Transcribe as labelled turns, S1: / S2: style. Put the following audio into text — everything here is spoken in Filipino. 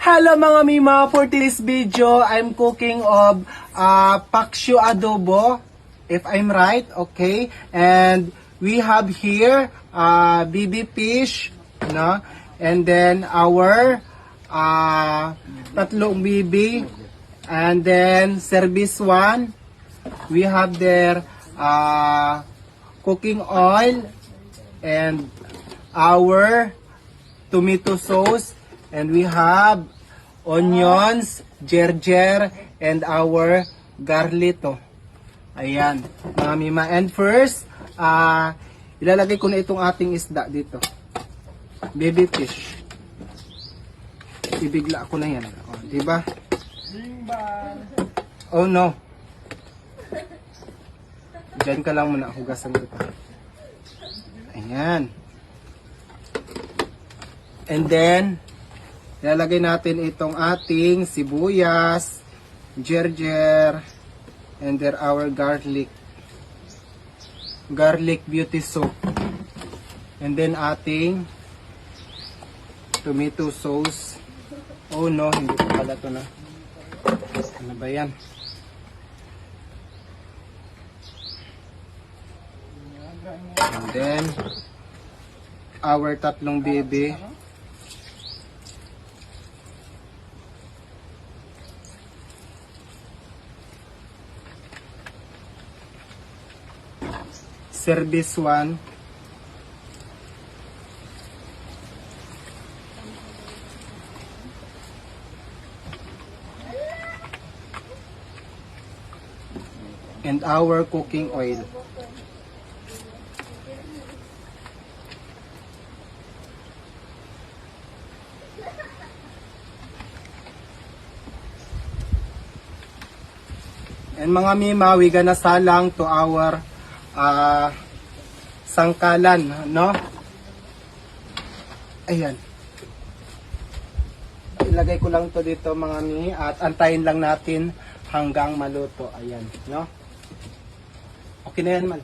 S1: Hello mga mima, for this video, I'm cooking of paksyo adobo, if I'm right, okay? And we have here BB fish, no? And then our tatlong BB, and then service one, we have there cooking oil, and our tomato sauce, and we have onions, gerger, and our garlito. Ayan, mga mima. And first, ilalagay ko na itong ating isda dito. Baby fish. Ibigla ko na yan. O, diba? Oh no. Diyan ka lang muna. Hugasan ko pa. Ayan. And then, ilalagay natin itong ating sibuyas, gerger, and then our garlic beauty soup. And then ating tomato sauce. Oh no, hindi pa pala ito na. Ano ba yan? And then, our tatlong baby. Service one. And our cooking oil. And mga mima, we gonna salang to our sangkalan, no? Ayan. Ilagay ko lang to dito mga mi, at antayin lang natin hanggang maluto. Ayan, no? Okay na yan, man.